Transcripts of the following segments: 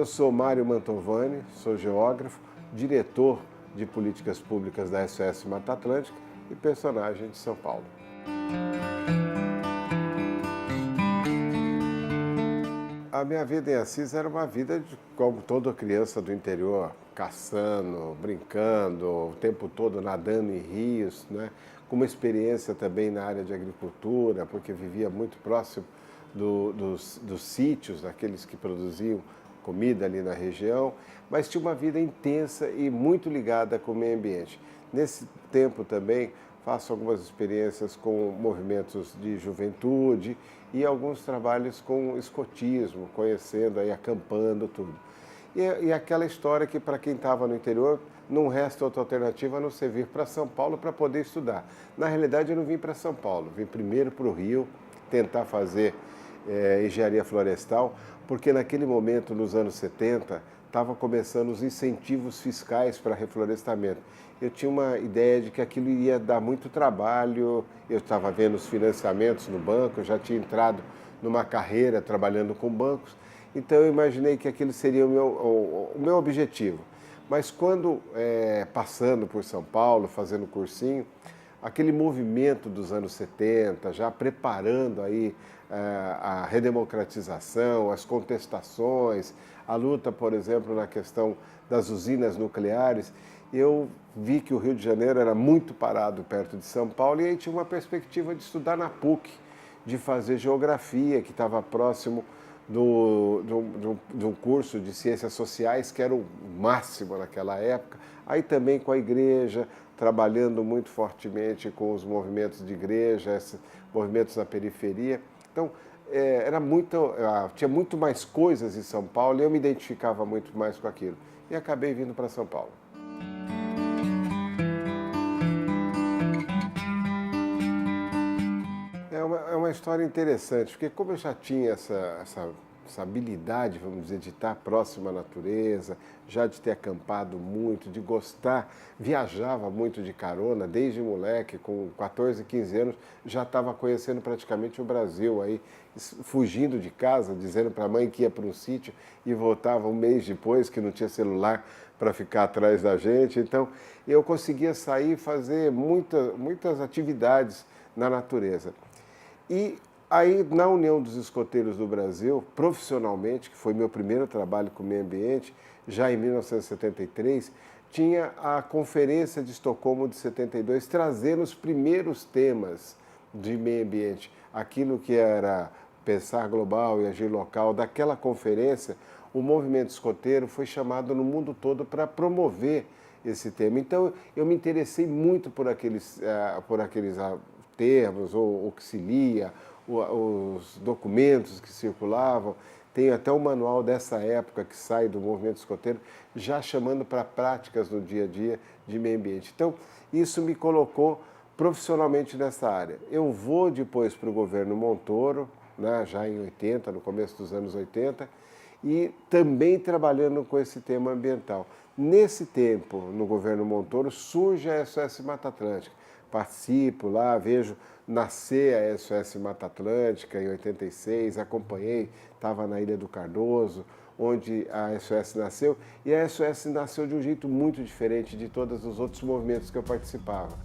Eu sou Mário Mantovani, sou geógrafo, diretor de políticas públicas da SOS Mata Atlântica e personagem de São Paulo. A minha vida em Assis era uma vida como toda criança do interior, caçando, brincando, o tempo todo nadando em rios, né? Com uma experiência também na área de agricultura, porque vivia muito próximo dos sítios, daqueles que produziam comida ali na região, mas tinha uma vida intensa e muito ligada com o meio ambiente. Nesse tempo também faço algumas experiências com movimentos de juventude e alguns trabalhos com escotismo, conhecendo, aí, acampando, tudo. E aquela história que para quem estava no interior não resta outra alternativa a não ser vir para São Paulo para poder estudar. Na realidade eu não vim para São Paulo, vim primeiro para o Rio tentar fazer engenharia florestal, porque naquele momento, nos anos 70, estava começando os incentivos fiscais para reflorestamento. Eu tinha uma ideia de que aquilo ia dar muito trabalho, eu estava vendo os financiamentos no banco, eu já tinha entrado numa carreira trabalhando com bancos, então eu imaginei que aquilo seria o meu objetivo. Mas quando, passando por São Paulo, fazendo cursinho, aquele movimento dos anos 70, já preparando aí a redemocratização, as contestações, a luta, por exemplo, na questão das usinas nucleares, eu vi que o Rio de Janeiro era muito parado perto de São Paulo e aí tinha uma perspectiva de estudar na PUC, de fazer geografia, que estava próximo de um curso de ciências sociais, que era o máximo naquela época, aí também com a igreja, trabalhando muito fortemente com os movimentos de igreja, esses movimentos na periferia. Então, tinha muito mais coisas em São Paulo e eu me identificava muito mais com aquilo. E acabei vindo para São Paulo. É uma história interessante, porque como eu já tinha essa habilidade, vamos dizer, de estar próximo à natureza, já de ter acampado muito, de gostar, viajava muito de carona, desde moleque, com 14, 15 anos, já estava conhecendo praticamente o Brasil, aí, fugindo de casa, dizendo para a mãe que ia para um sítio e voltava um mês depois, que não tinha celular para ficar atrás da gente. Então, eu conseguia sair e fazer muitas atividades na natureza. E aí, na União dos Escoteiros do Brasil, profissionalmente, que foi meu primeiro trabalho com o meio ambiente, já em 1973, tinha a Conferência de Estocolmo de 72, trazendo os primeiros temas de meio ambiente. Aquilo que era pensar global e agir local. Daquela conferência, o movimento escoteiro foi chamado no mundo todo para promover esse tema. Então, eu me interessei muito por aqueles termos, ou o que se lia, os documentos que circulavam. Tem até um manual dessa época que sai do movimento escoteiro, já chamando para práticas no dia a dia de meio ambiente. Então, isso me colocou profissionalmente nessa área. Eu vou depois para o governo Montoro, né, já em 80, no começo dos anos 80, e também trabalhando com esse tema ambiental. Nesse tempo, no governo Montoro, surge a SOS Mata Atlântica. Participo lá, vejo nascer a SOS Mata Atlântica em 86, acompanhei, estava na Ilha do Cardoso, onde a SOS nasceu, e a SOS nasceu de um jeito muito diferente de todos os outros movimentos que eu participava.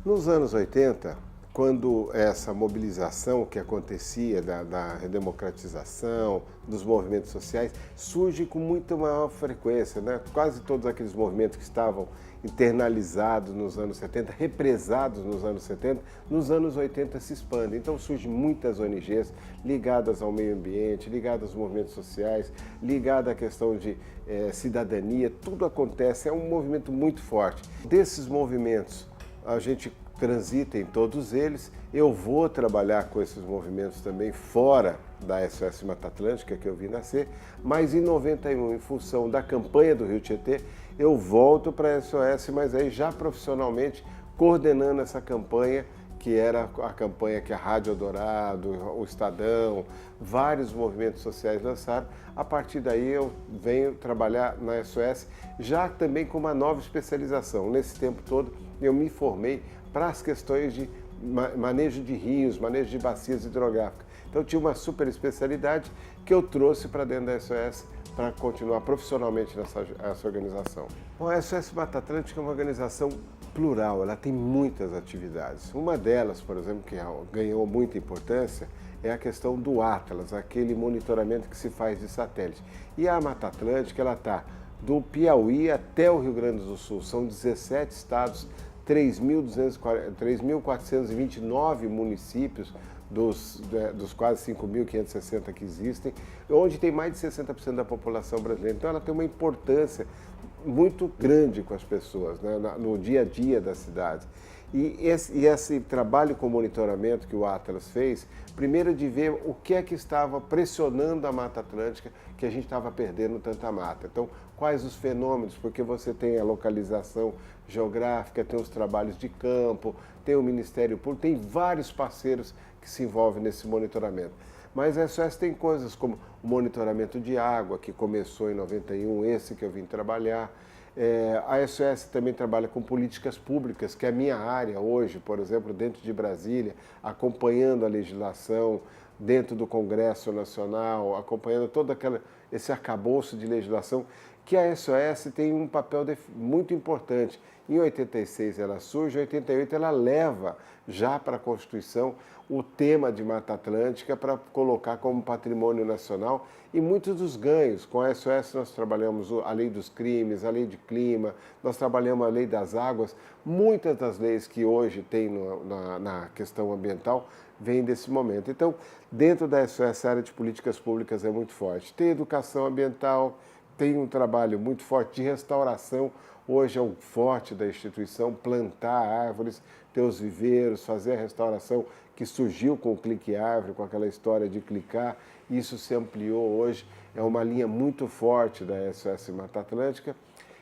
Nos anos 80, quando essa mobilização que acontecia da redemocratização, dos movimentos sociais, surge com muito maior frequência, né? Quase todos aqueles movimentos que estavam internalizados nos anos 70, represados nos anos 70, nos anos 80 se expandem. Então surgem muitas ONGs ligadas ao meio ambiente, ligadas aos movimentos sociais, ligadas à questão de cidadania, tudo acontece, é um movimento muito forte. Desses movimentos, a gente transita em todos eles. Eu vou trabalhar com esses movimentos também fora da SOS Mata Atlântica, que eu vi nascer, mas em 91, em função da campanha do Rio Tietê, eu volto para a SOS, mas aí já profissionalmente coordenando essa campanha que era a campanha que a Rádio Eldorado, o Estadão, vários movimentos sociais lançaram. A partir daí eu venho trabalhar na SOS, já também com uma nova especialização. Nesse tempo todo eu me formei para as questões de manejo de rios, manejo de bacias hidrográficas. Então eu tinha uma super especialidade que eu trouxe para dentro da SOS para continuar profissionalmente nessa organização. Bom, a SOS Mata Atlântica é uma organização plural, ela tem muitas atividades. Uma delas, por exemplo, que ganhou muita importância, é a questão do Atlas, aquele monitoramento que se faz de satélite. E a Mata Atlântica, ela está do Piauí até o Rio Grande do Sul, são 17 estados, 3.429 municípios, dos quase 5.560 que existem, onde tem mais de 60% da população brasileira. Então ela tem uma importância muito grande com as pessoas, né, no dia a dia das cidades. E esse trabalho com monitoramento que o Atlas fez, primeiro de ver o que é que estava pressionando a Mata Atlântica, que a gente estava perdendo tanta mata. Então, quais os fenômenos, porque você tem a localização geográfica, tem os trabalhos de campo, tem o Ministério Público, tem vários parceiros que se envolvem nesse monitoramento. Mas a SOS tem coisas como o monitoramento de água, que começou em 91, esse que eu vim trabalhar. A SOS também trabalha com políticas públicas, que é a minha área hoje, por exemplo, dentro de Brasília, acompanhando a legislação, dentro do Congresso Nacional, acompanhando todo esse arcabouço de legislação, que a SOS tem um papel muito importante. Em 86 ela surge, em 88 ela leva já para a Constituição o tema de Mata Atlântica para colocar como patrimônio nacional, e muitos dos ganhos. Com a SOS nós trabalhamos a lei dos crimes, a lei de clima, nós trabalhamos a lei das águas. Muitas das leis que hoje tem na questão ambiental vêm desse momento. Então, dentro da SOS, a área de políticas públicas é muito forte. Tem educação ambiental, tem um trabalho muito forte de restauração. Hoje é um forte da instituição plantar árvores, ter os viveiros, fazer a restauração que surgiu com o Clique Árvore, com aquela história de clicar. Isso se ampliou hoje, é uma linha muito forte da SOS Mata Atlântica.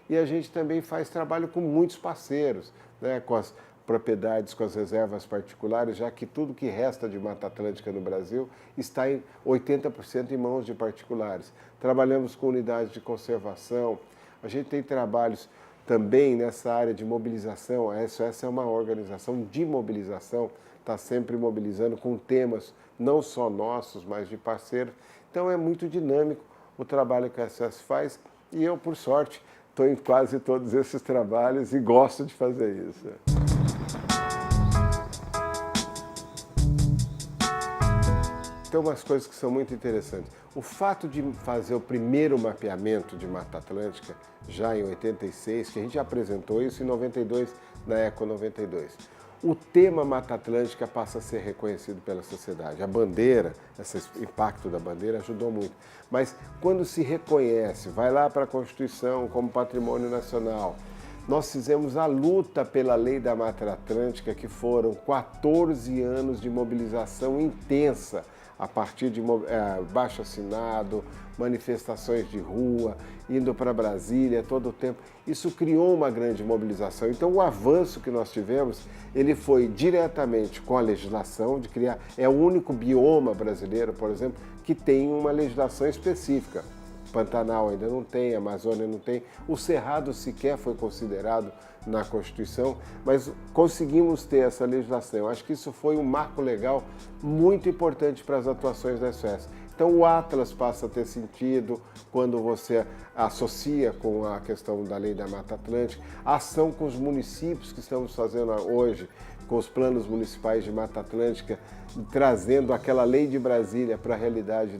E a gente também faz trabalho com muitos parceiros, né, com as propriedades, com as reservas particulares, já que tudo que resta de Mata Atlântica no Brasil está em 80% em mãos de particulares. Trabalhamos com unidades de conservação, a gente tem trabalhos também nessa área de mobilização. A SOS é uma organização de mobilização, está sempre mobilizando com temas não só nossos, mas de parceiros. Então é muito dinâmico o trabalho que a SOS faz, e eu, por sorte, estou em quase todos esses trabalhos e gosto de fazer isso. Tem umas coisas que são muito interessantes. O fato de fazer o primeiro mapeamento de Mata Atlântica, já em 86, que a gente já apresentou isso em 92, na Eco 92. O tema Mata Atlântica passa a ser reconhecido pela sociedade. A bandeira, esse impacto da bandeira ajudou muito. Mas quando se reconhece, vai lá para a Constituição como patrimônio nacional. Nós fizemos a luta pela lei da Mata Atlântica, que foram 14 anos de mobilização intensa, a partir de abaixo-assinado, manifestações de rua, indo para Brasília todo o tempo. Isso criou uma grande mobilização. Então o avanço que nós tivemos, ele foi diretamente com a legislação de criar, é o único bioma brasileiro, por exemplo, que tem uma legislação específica. Pantanal ainda não tem, Amazônia não tem, o Cerrado sequer foi considerado na Constituição, mas conseguimos ter essa legislação. Eu acho que isso foi um marco legal muito importante para as atuações da SOS. Então o Atlas passa a ter sentido quando você associa com a questão da lei da Mata Atlântica, a ação com os municípios que estamos fazendo hoje, com os planos municipais de Mata Atlântica, trazendo aquela lei de Brasília para a realidade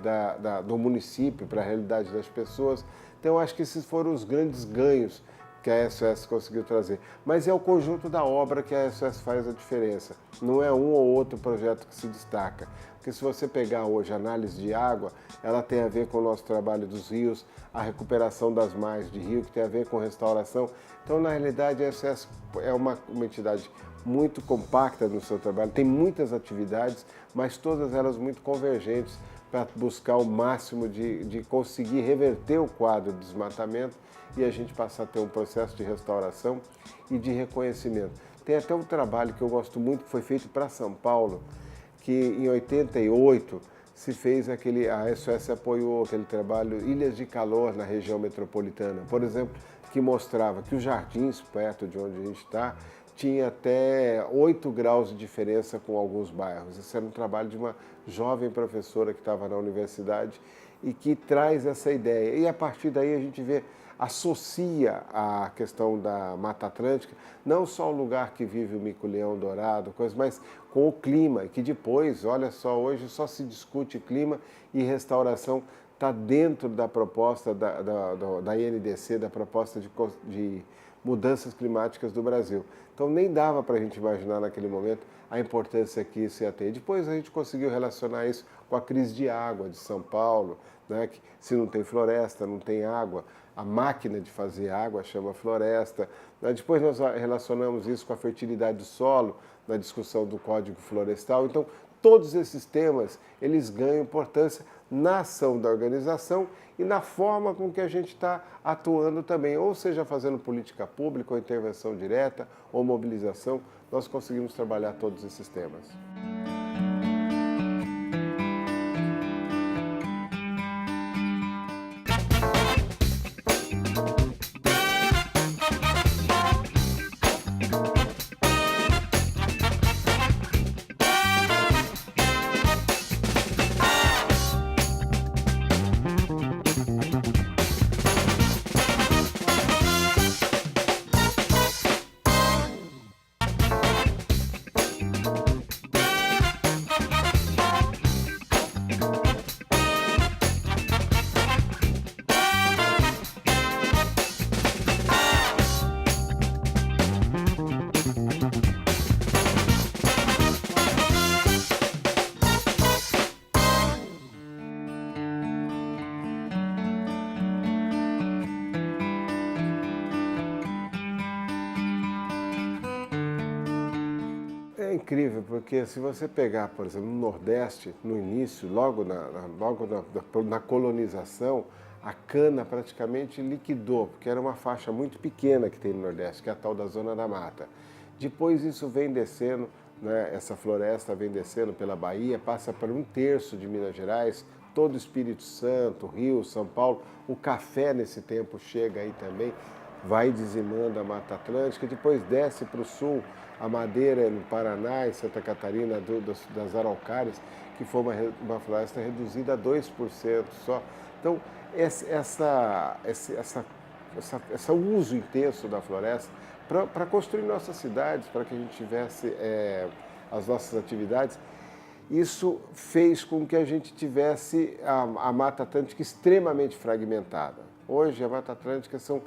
do município, para a realidade das pessoas. Então, eu acho que esses foram os grandes ganhos que a SOS conseguiu trazer. Mas é o conjunto da obra que a SOS faz a diferença. Não é um ou outro projeto que se destaca. Porque se você pegar hoje a análise de água, ela tem a ver com o nosso trabalho dos rios, a recuperação das margens de rio, que tem a ver com restauração. Então, na realidade, a SOS é uma entidade muito compacta no seu trabalho, tem muitas atividades, mas todas elas muito convergentes para buscar o máximo de conseguir reverter o quadro de desmatamento e a gente passar a ter um processo de restauração e de reconhecimento. Tem até um trabalho que eu gosto muito, que foi feito para São Paulo, que em 88 se fez a SOS apoiou aquele trabalho Ilhas de Calor na região metropolitana, por exemplo, que mostrava que os jardins, perto de onde a gente está, tinha até 8 graus de diferença com alguns bairros. Esse era um trabalho de uma jovem professora que estava na universidade e que traz essa ideia. E a partir daí a gente associa a questão da Mata Atlântica, não só o lugar que vive o mico-leão dourado, mas com o clima, que depois, olha só, hoje só se discute clima e restauração, está dentro da proposta da INDC, da proposta de mudanças climáticas do Brasil. Então nem dava para a gente imaginar naquele momento a importância que isso ia ter. Depois a gente conseguiu relacionar isso com a crise de água de São Paulo, né, que se não tem floresta, não tem água, a máquina de fazer água chama floresta. Depois nós relacionamos isso com a fertilidade do solo, na discussão do Código Florestal. Então, todos esses temas, eles ganham importância na ação da organização e na forma com que a gente está atuando também, ou seja, fazendo política pública, ou intervenção direta, ou mobilização, nós conseguimos trabalhar todos esses temas. É incrível, porque se você pegar, por exemplo, no Nordeste, no início, logo na colonização, a cana praticamente liquidou, porque era uma faixa muito pequena que tem no Nordeste, que é a tal da Zona da Mata. Depois isso vem descendo, né, essa floresta vem descendo pela Bahia, passa por 1/3 de Minas Gerais, todo o Espírito Santo, Rio, São Paulo. O café nesse tempo chega aí também, vai dizimando a Mata Atlântica, depois desce para o sul, a madeira no Paraná e Santa Catarina das araucárias, que foi uma floresta reduzida a 2% só. Então, esse uso intenso da floresta para construir nossas cidades, para que a gente tivesse as nossas atividades, isso fez com que a gente tivesse a Mata Atlântica extremamente fragmentada. Hoje, a Mata Atlântica são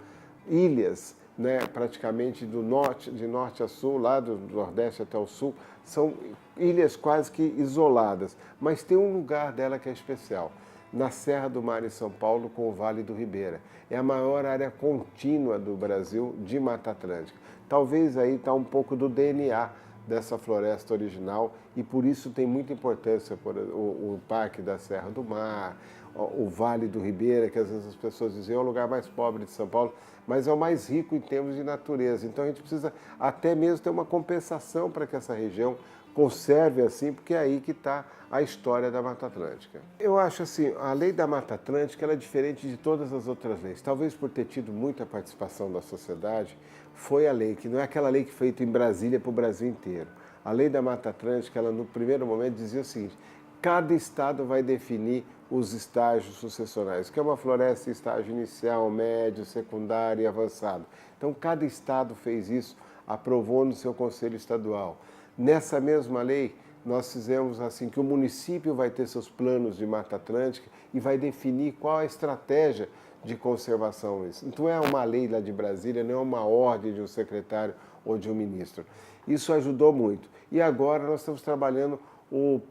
ilhas, né, praticamente de norte a sul, lá do nordeste até o sul, são ilhas quase que isoladas, mas tem um lugar dela que é especial, na Serra do Mar em São Paulo, com o Vale do Ribeira. É a maior área contínua do Brasil de Mata Atlântica. Talvez aí está um pouco do DNA dessa floresta original e por isso tem muita importância o Parque da Serra do Mar, o Vale do Ribeira, que às vezes as pessoas dizem é o lugar mais pobre de São Paulo, mas é o mais rico em termos de natureza. Então a gente precisa até mesmo ter uma compensação para que essa região conserve assim, porque é aí que está a história da Mata Atlântica. Eu acho assim, a lei da Mata Atlântica ela é diferente de todas as outras leis. Talvez por ter tido muita participação da sociedade, foi a lei, que não é aquela lei que foi feita em Brasília para o Brasil inteiro. A lei da Mata Atlântica, ela no primeiro momento dizia o seguinte: cada estado vai definir os estágios sucessionais, que é uma floresta em estágio inicial, médio, secundário e avançado. Então, cada estado fez isso, aprovou no seu conselho estadual. Nessa mesma lei, nós fizemos assim que o município vai ter seus planos de Mata Atlântica e vai definir qual a estratégia de conservação. Então, é uma lei lá de Brasília, não é uma ordem de um secretário ou de um ministro. Isso ajudou muito. E agora nós estamos trabalhando o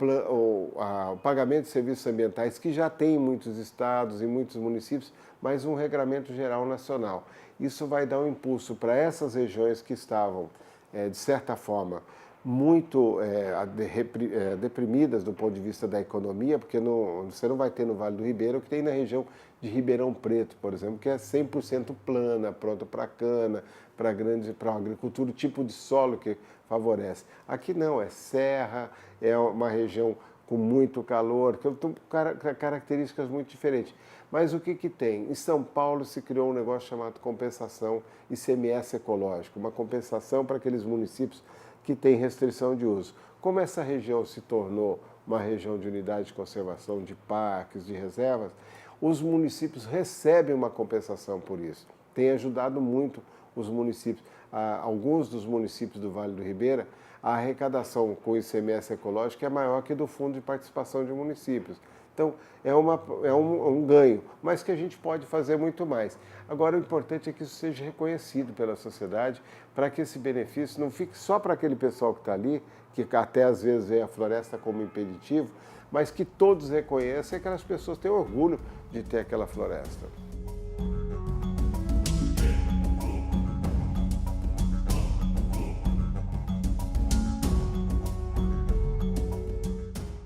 pagamento de serviços ambientais, que já tem em muitos estados e muitos municípios, mas um regramento geral nacional. Isso vai dar um impulso para essas regiões que estavam, de certa forma, muito deprimidas do ponto de vista da economia, porque você não vai ter no Vale do Ribeira o que tem na região de Ribeirão Preto, por exemplo, que é 100% plana, pronta para cana, para a agricultura, o tipo de solo que favorece. Aqui não, é serra, é uma região com muito calor, características muito diferentes. Mas o que tem? Em São Paulo se criou um negócio chamado compensação ICMS ecológico, uma compensação para aqueles municípios que têm restrição de uso. Como essa região se tornou uma região de unidade de conservação, de parques, de reservas, os municípios recebem uma compensação por isso. Tem ajudado muito os municípios. Alguns dos municípios do Vale do Ribeira, a arrecadação com o ICMS ecológico é maior que do Fundo de Participação de Municípios. Então, é um ganho, mas que a gente pode fazer muito mais. Agora, o importante é que isso seja reconhecido pela sociedade, para que esse benefício não fique só para aquele pessoal que está ali, que até às vezes vê a floresta como impeditivo, mas que todos reconheçam e que aquelas pessoas tenham orgulho de ter aquela floresta.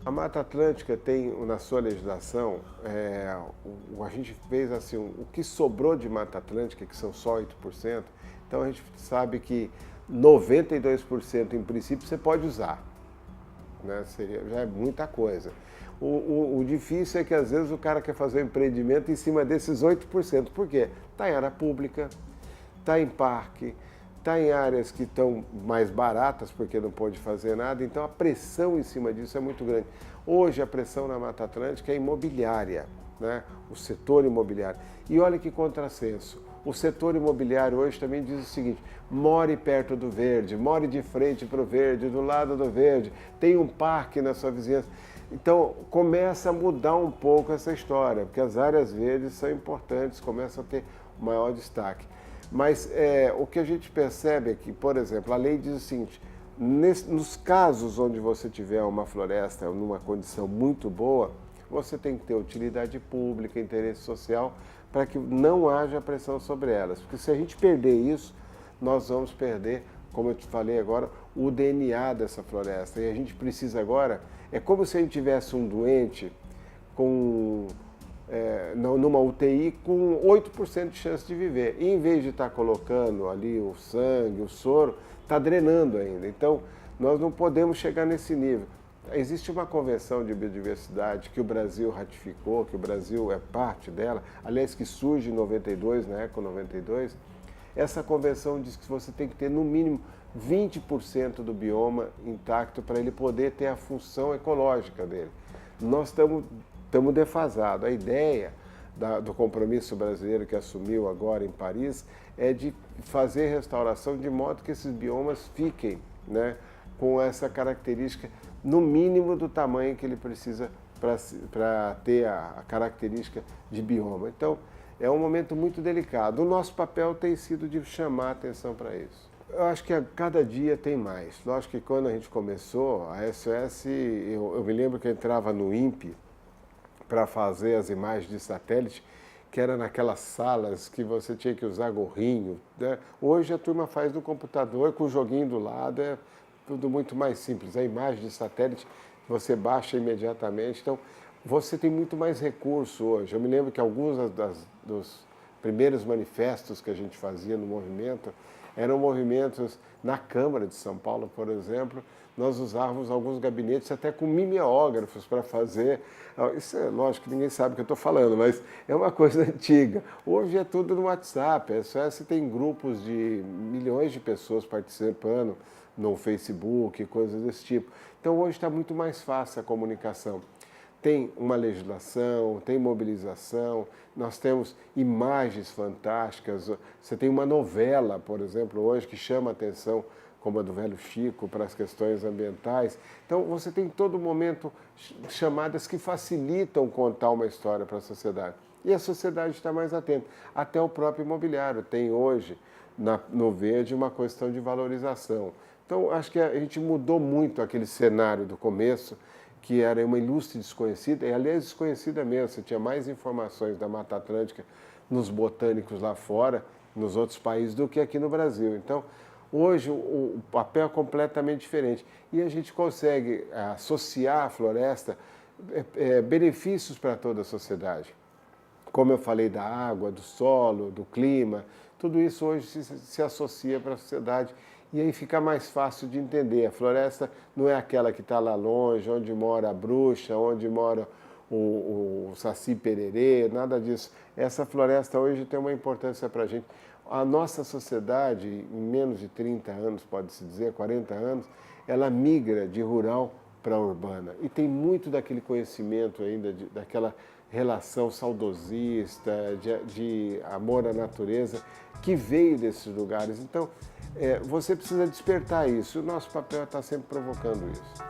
A Mata Atlântica tem, na sua legislação, a gente fez assim, o que sobrou de Mata Atlântica, que são só 8%, então a gente sabe que 92% em princípio você pode usar, né? Já é muita coisa. O difícil é que às vezes o cara quer fazer um empreendimento em cima desses 8%, por quê? Está em área pública, está em parque, está em áreas que estão mais baratas porque não pode fazer nada, então a pressão em cima disso é muito grande. Hoje a pressão na Mata Atlântica é imobiliária, né? O setor imobiliário. E olha que contrassenso, o setor imobiliário hoje também diz o seguinte: more perto do verde, more de frente para o verde, do lado do verde, tem um parque na sua vizinhança. Então começa a mudar um pouco essa história, porque as áreas verdes são importantes, começam a ter maior destaque. Mas o que a gente percebe é que, por exemplo, a lei diz o seguinte: nos casos onde você tiver uma floresta numa condição muito boa, você tem que ter utilidade pública, interesse social, para que não haja pressão sobre elas. Porque se a gente perder isso, nós vamos perder, como eu te falei agora, o DNA dessa floresta. E a gente precisa agora, é como se a gente tivesse um doente numa UTI com 8% de chance de viver. E em vez de estar colocando ali o sangue, o soro, está drenando ainda. Então, nós não podemos chegar nesse nível. Existe uma convenção de biodiversidade que o Brasil ratificou, que o Brasil é parte dela, aliás, que surge em 92, na Eco 92. Essa convenção diz que você tem que ter, no mínimo, 20% do bioma intacto para ele poder ter a função ecológica dele. Nós estamos defasados. A ideia do compromisso brasileiro que assumiu agora em Paris é de fazer restauração de modo que esses biomas fiquem, né, com essa característica, no mínimo do tamanho que ele precisa para ter a característica de bioma. Então, é um momento muito delicado. O nosso papel tem sido de chamar a atenção para isso. Eu acho que a cada dia tem mais. Lógico que quando a gente começou, a SOS, eu me lembro que eu entrava no INPE para fazer as imagens de satélite, que era naquelas salas que você tinha que usar gorrinho, né? Hoje a turma faz no computador com o joguinho do lado, é tudo muito mais simples. A imagem de satélite você baixa imediatamente, então você tem muito mais recurso hoje. Eu me lembro que alguns dos primeiros manifestos que a gente fazia no movimento eram movimentos na Câmara de São Paulo, por exemplo. Nós usávamos alguns gabinetes até com mimeógrafos para fazer. Isso é lógico que ninguém sabe o que eu estou falando, mas é uma coisa antiga. Hoje é tudo no WhatsApp. A SOS tem grupos de milhões de pessoas participando no Facebook, coisas desse tipo. Então hoje está muito mais fácil a comunicação. Tem uma legislação, tem mobilização, nós temos imagens fantásticas. Você tem uma novela, por exemplo, hoje que chama a atenção, como a do Velho Chico, para as questões ambientais. Então, você tem todo momento chamadas que facilitam contar uma história para a sociedade. E a sociedade está mais atenta. Até o próprio imobiliário tem hoje, no verde, uma questão de valorização. Então, acho que a gente mudou muito aquele cenário do começo, que era uma ilustre desconhecida, e aliás desconhecida mesmo, você tinha mais informações da Mata Atlântica nos botânicos lá fora, nos outros países, do que aqui no Brasil. Então, Hoje o papel é completamente diferente e a gente consegue associar à floresta benefícios para toda a sociedade. Como eu falei da água, do solo, do clima, tudo isso hoje se associa para a sociedade e aí fica mais fácil de entender. A floresta não é aquela que está lá longe, onde mora a bruxa, onde mora o saci pererê, nada disso. Essa floresta hoje tem uma importância para a gente. A nossa sociedade, em menos de 30 anos, pode-se dizer, 40 anos, ela migra de rural para a urbana. E tem muito daquele conhecimento ainda, daquela relação saudosista, de amor à natureza, que veio desses lugares. Então, você precisa despertar isso. O nosso papel está sempre provocando isso.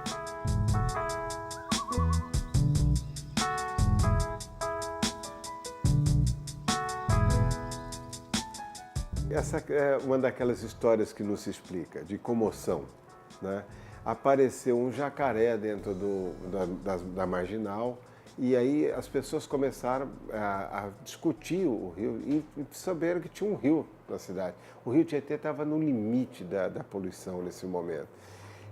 Essa é uma daquelas histórias que não se explica, de comoção, né? Apareceu um jacaré dentro da marginal e aí as pessoas começaram a discutir o rio e saberam que tinha um rio na cidade. O rio Tietê estava no limite da poluição nesse momento.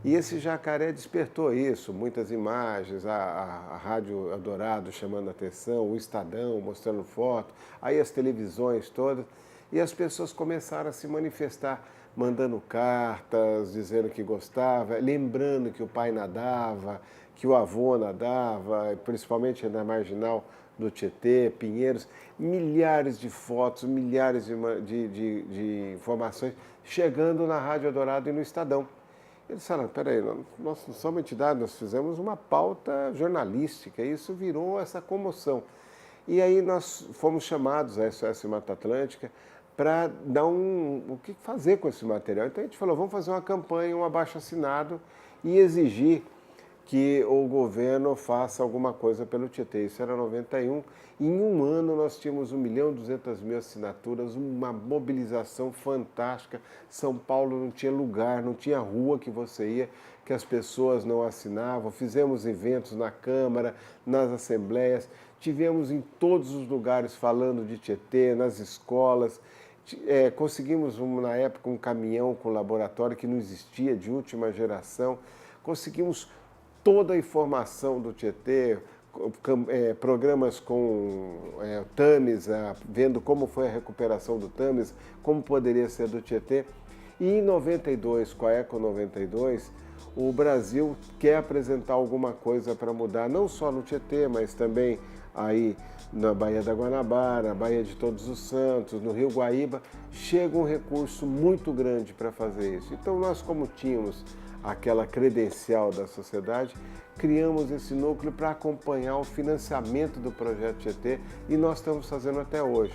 E esse jacaré despertou isso, muitas imagens, a Rádio Eldorado chamando a atenção, o Estadão mostrando foto, aí as televisões todas. E as pessoas começaram a se manifestar, mandando cartas, dizendo que gostava, lembrando que o pai nadava, que o avô nadava, principalmente na marginal do Tietê, Pinheiros, milhares de fotos, milhares de informações chegando na Rádio Eldorado e no Estadão. Eles falaram, peraí, nós não somos entidade, nós fizemos uma pauta jornalística, e isso virou essa comoção. E aí nós fomos chamados, a SOS Mata Atlântica, para dar o que fazer com esse material. Então a gente falou, vamos fazer uma campanha, um abaixo-assinado e exigir que o governo faça alguma coisa pelo Tietê. Isso era 91. Em um ano nós tínhamos 1.200.000 assinaturas, uma mobilização fantástica. São Paulo não tinha lugar, não tinha rua que você ia, que as pessoas não assinavam. Fizemos eventos na Câmara, nas assembleias, tivemos em todos os lugares falando de Tietê, nas escolas. Conseguimos, na época, um caminhão com laboratório que não existia, de última geração. Conseguimos toda a informação do Tietê, programas com o Tamisa, vendo como foi a recuperação do Tamisa, como poderia ser do Tietê. E em 92, com a Eco 92, o Brasil quer apresentar alguma coisa para mudar, não só no Tietê, mas também aí na Baía da Guanabara, Baía de Todos os Santos, no Rio Guaíba, chega um recurso muito grande para fazer isso. Então nós, como tínhamos aquela credencial da sociedade, criamos esse núcleo para acompanhar o financiamento do projeto Tietê e nós estamos fazendo até hoje.